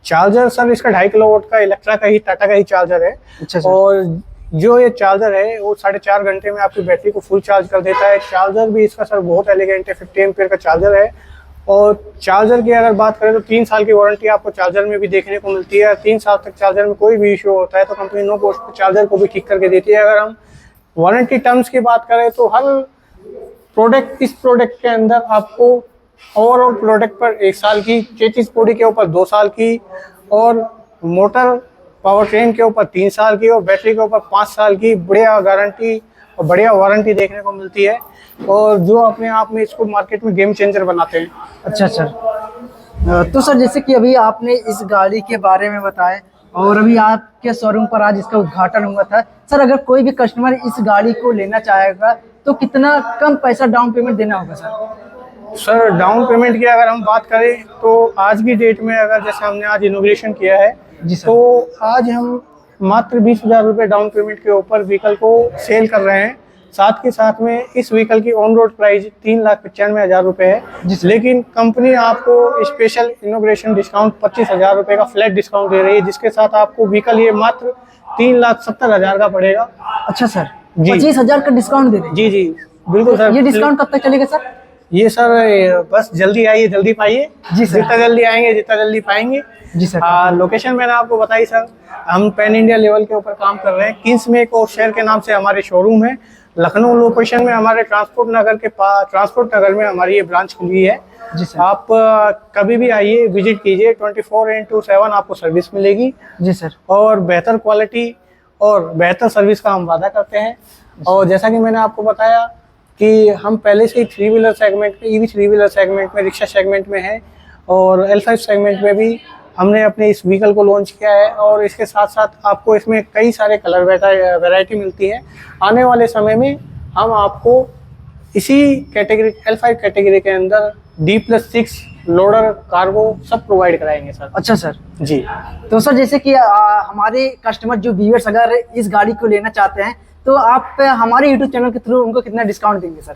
चार्जर सर इसका 2.5 किलोवाट का इलेक्ट्रा का ही, टाटा का ही चार्जर है। अच्छा सर। और जो ये चार्जर है वो 4.5 घंटे में आपकी बैटरी को फुल चार्ज कर देता है। चार्जर भी इसका सर बहुत एलिगेंट है, 50 एम्पियर का चार्जर है। और चार्जर की अगर बात करें तो 3 साल की वारंटी आपको चार्जर में भी देखने को मिलती है। 3 साल तक चार्जर में कोई भी इशू होता है तो कंपनी नो कॉस्ट पे चार्जर को भी ठीक करके देती है। अगर हम वारंटी टर्म्स की बात करें तो हर प्रोडक्ट, इस प्रोडक्ट के अंदर आपको ओवरऑल प्रोडक्ट पर 1 साल की, चेसिस बॉडी के ऊपर 2 साल की, और मोटर पावर ट्रेन के ऊपर 3 साल की, और बैटरी के ऊपर 5 साल की बढ़िया गारंटी और बढ़िया वारंटी देखने को मिलती है। और जो अपने आप में इसको मार्केट में गेम चेंजर बनाते हैं। अच्छा सर, तो सर जैसे कि अभी आपने इस गाड़ी के बारे में बताया और अभी आपके शोरूम पर आज इसका उद्घाटन हुआ था। सर अगर कोई भी कस्टमर इस गाड़ी को लेना चाहेगा तो कितना कम पैसा डाउन पेमेंट देना होगा सर? सर डाउन पेमेंट की अगर हम बात करें तो आज की डेट में, अगर जैसे हमने आज इनोग्रेशन किया है जी सर, तो आज हम मात्र 20,000 रुपये डाउन पेमेंट के ऊपर व्हीकल को सेल कर रहे हैं। साथ के साथ में इस व्हीकल की ऑन रोड प्राइस 3,95,000 रुपये है, लेकिन कंपनी आपको स्पेशल इनोग्रेशन डिस्काउंट 25,000 रुपये का फ्लैट डिस्काउंट दे रही है, जिसके साथ आपको व्हीकल ये मात्र 3,70,000 का पड़ेगा। अच्छा सर, जी। 25,000 का डिस्काउंट दे रहे हैं? जी जी बिल्कुल सर। ये डिस्काउंट कब तक चलेगा सर? ये सर बस जल्दी आइए, जल्दी पाइए जी सर। जितना जल्दी आएंगे जितना जल्दी पाएंगे। जी सर। लोकेशन मैंने आपको बताई सर, हम पैन इंडिया लेवल के ऊपर काम कर रहे हैं। किंग्स में एक और शहर के नाम से हमारे शोरूम है। लखनऊ लोकेशन में हमारे ट्रांसपोर्ट नगर के पास, ट्रांसपोर्ट नगर में हमारी ये ब्रांच खुली है। जी सर। आप कभी भी आइए, विजिट कीजिए, 24/7 आपको सर्विस मिलेगी। जी सर। और बेहतर क्वालिटी और बेहतर सर्विस का हम वादा करते हैं। और जैसा कि मैंने आपको बताया कि हम पहले से ही 3 व्हीलर सेगमेंट में, EV 3 व्हीलर सेगमेंट में, रिक्शा सेगमेंट में है, और L5 सेगमेंट में भी हमने अपने इस व्हीकल को लॉन्च किया है। और इसके साथ साथ आपको इसमें कई सारे कलर वैरायटी मिलती है। आने वाले समय में हम आपको इसी कैटेगरी, L5 कैटेगरी के अंदर D+6 लोडर, कार्गो सब प्रोवाइड कराएंगे सर। अच्छा सर जी। तो सर जैसे कि हमारे कस्टमर जो व्यूअर्स अगर इस गाड़ी को लेना चाहते हैं तो आप हमारे यूट्यूब चैनल के थ्रू उनको कितना डिस्काउंट देंगे सर?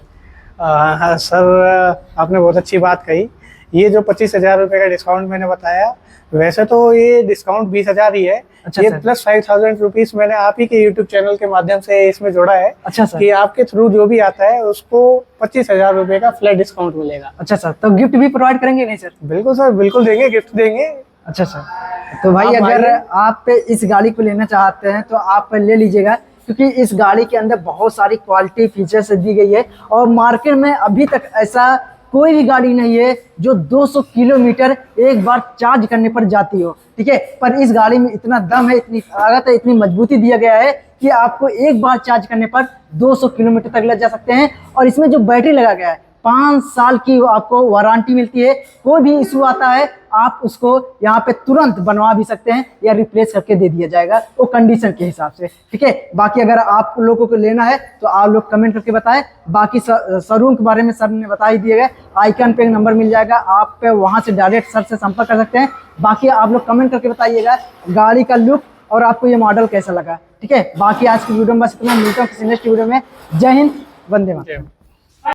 हाँ सर, आपने बहुत अच्छी बात कही। ये जो 25,000 रुपये का डिस्काउंट मैंने बताया, वैसे तो ये डिस्काउंट 20,000 ही है। अच्छा ये सर। प्लस 5,000 रुपीज मैंने आप ही के यूट्यूब चैनल के माध्यम से इसमें जोड़ा है। अच्छा सर। कि आपके थ्रू जो भी आता है उसको 25,000 रुपये का फ्लैट डिस्काउंट मिलेगा। अच्छा सर, तो गिफ्ट भी प्रोवाइड करेंगे नहीं सर? बिल्कुल सर, बिल्कुल देंगे, गिफ्ट देंगे। अच्छा सर, तो भाई आप अगर आइए। आप इस गाड़ी को लेना चाहते हैं तो आप ले लीजिएगा, क्योंकि इस गाड़ी के अंदर बहुत सारी क्वालिटी फीचर्स दी गई है और मार्केट में अभी तक ऐसा कोई भी गाड़ी नहीं है जो 200 किलोमीटर एक बार चार्ज करने पर जाती हो। ठीक है, पर इस गाड़ी में इतना दम है, इतनी ताकत है, इतनी मजबूती दिया गया है कि आपको एक बार चार्ज करने पर 200 किलोमीटर तक ले जा सकते हैं। और इसमें जो बैटरी लगा गया है 5 साल की आपको वारंटी मिलती है। कोई भी इशू आता है आप उसको यहाँ पे तुरंत बनवा भी सकते हैं या रिप्लेस करके दे दिया जाएगा, वो कंडीशन के हिसाब से। ठीक है, बाकी अगर आप लोगों को लेना है तो आप लोग कमेंट करके बताएं। बाकी शोरूम के बारे में सर ने बता ही दिया गया, आइकन पे नंबर मिल जाएगा, आप वहाँ से डायरेक्ट सर से संपर्क कर सकते हैं। बाकी आप लोग कमेंट करके बताइएगा गाड़ी का लुक और आपको ये मॉडल कैसा लगा। ठीक है, बाकी आज की वीडियो में बस इतना, मिलता हूँ किसी नेक्स्ट वीडियो में। जय हिंद, वंदे मातरम।